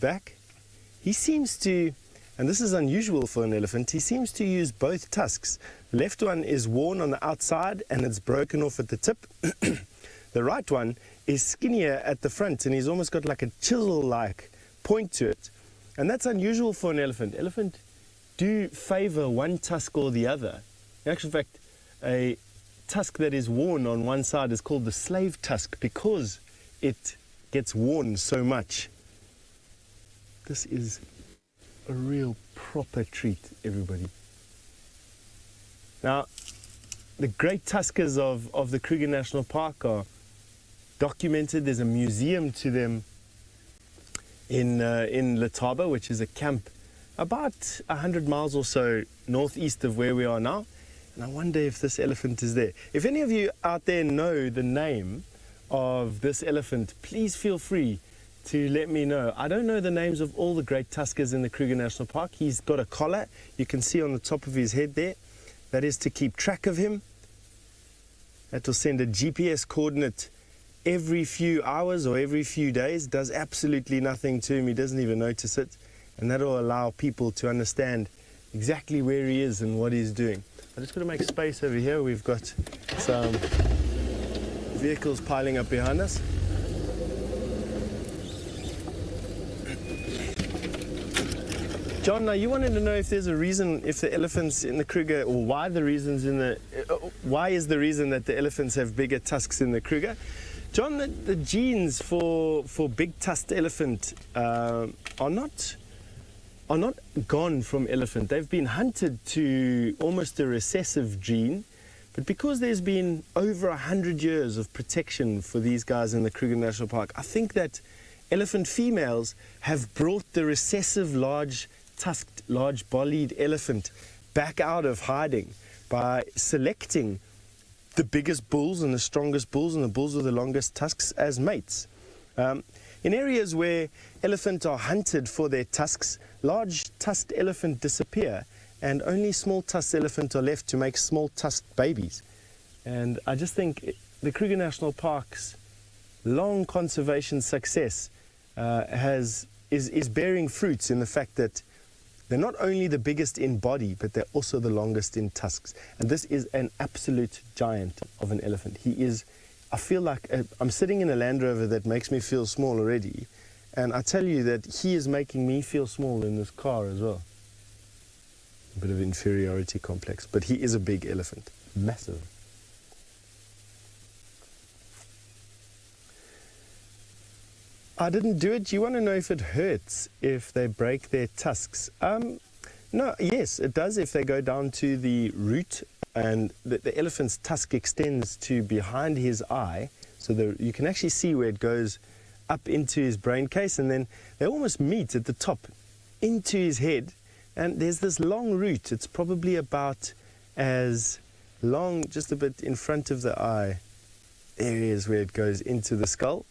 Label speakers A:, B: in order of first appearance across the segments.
A: back. He seems to, and this is unusual for an elephant, he seems to use both tusks. The left one is worn on the outside and it's broken off at the tip. The right one is skinnier at the front and he's almost got like a chisel-like point to it. And that's unusual for an elephant. Elephant do favor one tusk or the other. In actual fact, a tusk that is worn on one side is called the slave tusk because it gets worn so much. This is a real proper treat, everybody. Now, the great tuskers of the Kruger National Park are documented. There's a museum to them in Letaba, which is a camp about 100 miles or so northeast of where we are now. And I wonder if this elephant is there. If any of you out there know the name of this elephant, please feel free to let me know. I don't know the names of all the great tuskers in the Kruger National Park. He's got a collar, you can see on the top of his head there. That is to keep track of him. That will send a GPS coordinate every few hours or every few days. Does absolutely nothing to him, he doesn't even notice it. And that will allow people to understand exactly where he is and what he's doing. I'm just going to make space over here. We've got some vehicles piling up behind us. John, now you wanted to know if there's a reason, if the elephants in the Kruger, or why the reasons in the, why is the reason that the elephants have bigger tusks in the Kruger? John, the genes for big tusked elephant are not gone from elephant. They've been hunted to almost a recessive gene, but because there's been over 100 years of protection for these guys in the Kruger National Park, I think that elephant females have brought the recessive large-tusked, large-bodied elephant back out of hiding by selecting the biggest bulls and the strongest bulls and the bulls with the longest tusks as mates. In areas where elephants are hunted for their tusks, large tusked elephant disappear and only small tusked elephant are left to make small tusked babies. And I just think the Kruger National Park's long conservation success is bearing fruits in the fact that they're not only the biggest in body, but they're also the longest in tusks. And this is an absolute giant of an elephant. He is, I feel like I'm sitting in a Land Rover that makes me feel small already. And I tell you that he is making me feel small in this car as well. A bit of inferiority complex, but he is a big elephant, massive. I didn't do it. You want to know if it hurts if they break their tusks? No, yes, it does if they go down to the root, and the elephant's tusk extends to behind his eye, so you can actually see where it goes up into his brain case, and then they almost meet at the top into his head, and there's this long root. It's probably about as long, just a bit in front of the eye. There is where it goes into the skull.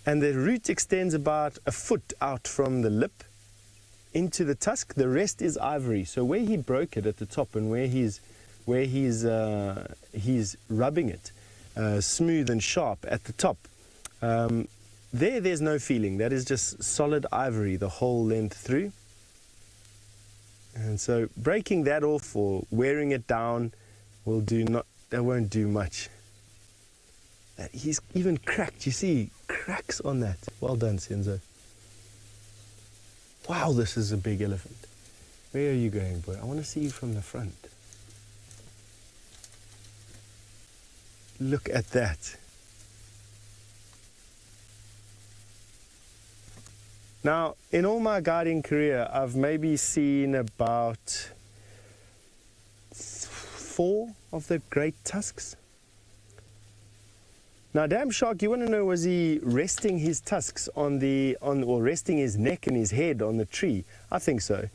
A: And the root extends about a foot out from the lip into the tusk. The rest is ivory. So where he broke it at the top and where he's rubbing it smooth and sharp at the top, there's no feeling. That is just solid ivory the whole length through. And so breaking that off or wearing it down that won't do much. He's even cracked, you see, cracks on that. Well done, Senzo. Wow, this is a big elephant. Where are you going, boy? I want to see you from the front. Look at that. Now, in all my guiding career, I've maybe seen about 4 of the great tusks. Now, Dam Shark, you want to know, was he resting his tusks or resting his neck and his head on the tree? I think so.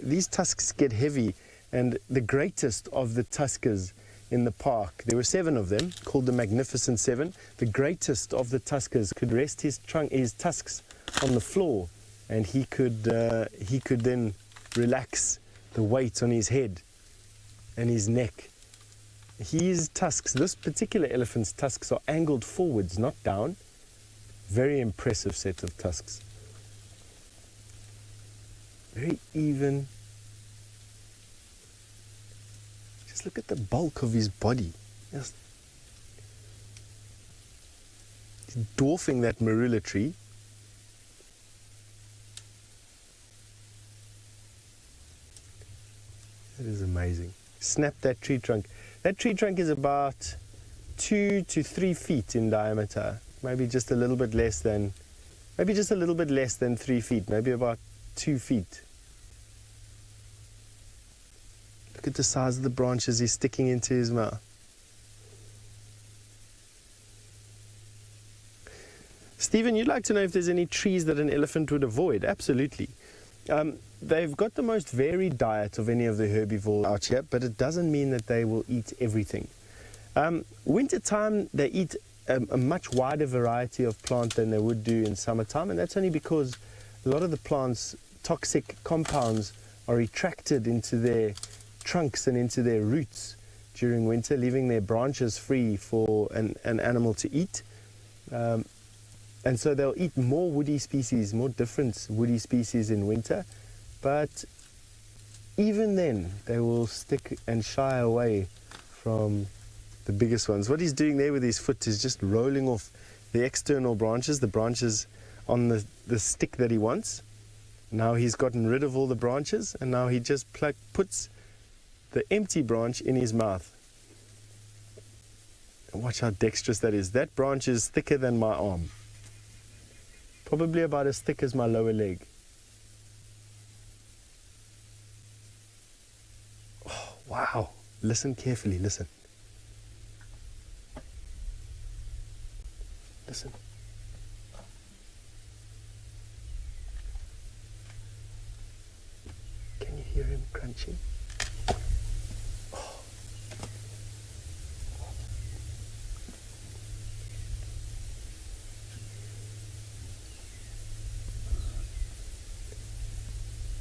A: These tusks get heavy, and the greatest of the tuskers in the park, there were 7 of them, called the Magnificent 7. The greatest of the tuskers could rest his tusks on the floor, and he could then relax the weight on his head and his neck. His tusks, this particular elephant's tusks, are angled forwards, not down. Very impressive set of tusks. very even. Just look at the bulk of his body. Just dwarfing that marula tree. That is amazing. Snap that tree trunk. That tree trunk is about 2 to 3 feet in diameter. Maybe just a little bit less than 3 feet. Maybe about 2 feet. Look at the size of the branches he's sticking into his mouth. Stephen, you'd like to know if there's any trees that an elephant would avoid? Absolutely. They've got the most varied diet of any of the herbivores out here, but it doesn't mean that they will eat everything. Wintertime, they eat a much wider variety of plant than they would do in summertime, and that's only because a lot of the plants' toxic compounds are retracted into their trunks and into their roots during winter, leaving their branches free for an animal to eat. And so they'll eat more woody species, more different woody species in winter, but even then they will stick and shy away from the biggest ones. What he's doing there with his foot is just rolling off the external branches, the branches on the stick that he wants. Now he's gotten rid of all the branches, and now he just puts the empty branch in his mouth. And watch how dexterous that is. That branch is thicker than my arm. Probably about as thick as my lower leg. Oh, wow. Listen carefully, listen. Listen. Can you hear him crunching? Oh.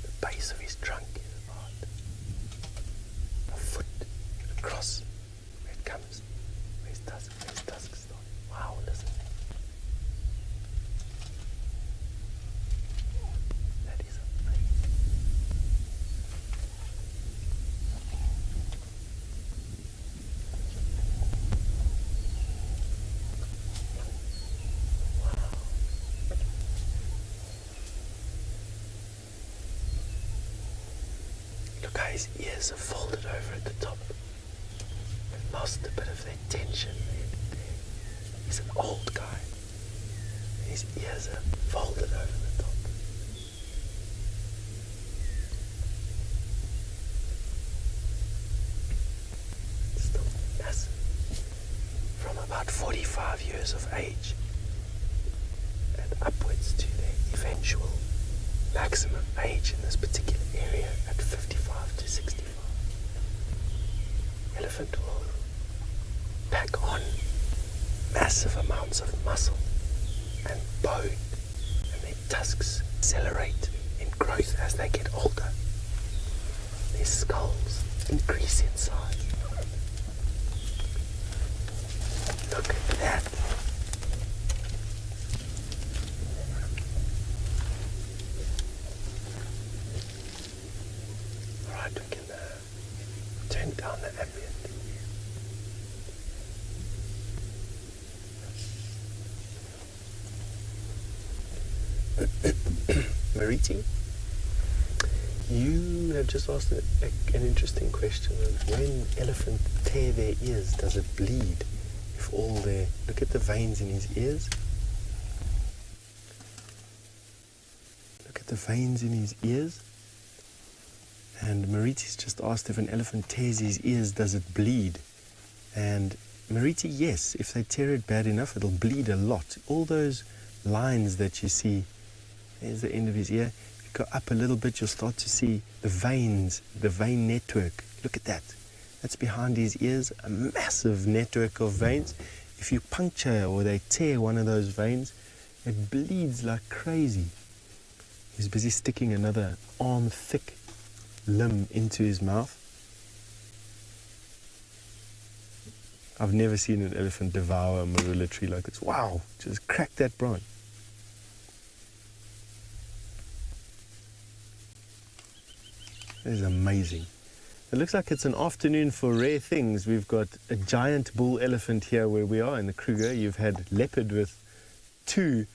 A: The base of his trunk is about a foot across where it comes, where his tusks start. Wow, listen. That is amazing. Look how his ears are folded over at the top. They've lost a bit of their tension. He's an old guy. His ears are folded over the top. Still massive. From about 45 years of age and upwards to their eventual maximum age in this particular area at 55 to 65. Elephant will pack on massive amounts of muscle and bone, and their tusks accelerate in growth as they get older. Their skulls increase in size. Look at that. Alright, we can turn down the ambient. Mariti, you have just asked an interesting question. When elephants tear their ears, does it bleed? If all their... Look at the veins in his ears. Look at the veins in his ears. And Mariti's just asked if an elephant tears his ears, does it bleed? And Mariti, yes, if they tear it bad enough, it'll bleed a lot. All those lines that you see, there's the end of his ear. If you go up a little bit, you'll start to see the veins, the vein network. Look at that. That's behind his ears, a massive network of veins. If you puncture or they tear one of those veins, it bleeds like crazy. He's busy sticking another arm-thick limb into his mouth. I've never seen an elephant devour a marula tree like this. Wow, just crack that branch. This is amazing. It looks like it's an afternoon for rare things. We've got a giant bull elephant here where we are in the Kruger. You've had leopard with two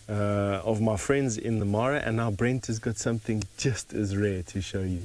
A: of my friends in the Mara, and now Brent has got something just as rare to show you.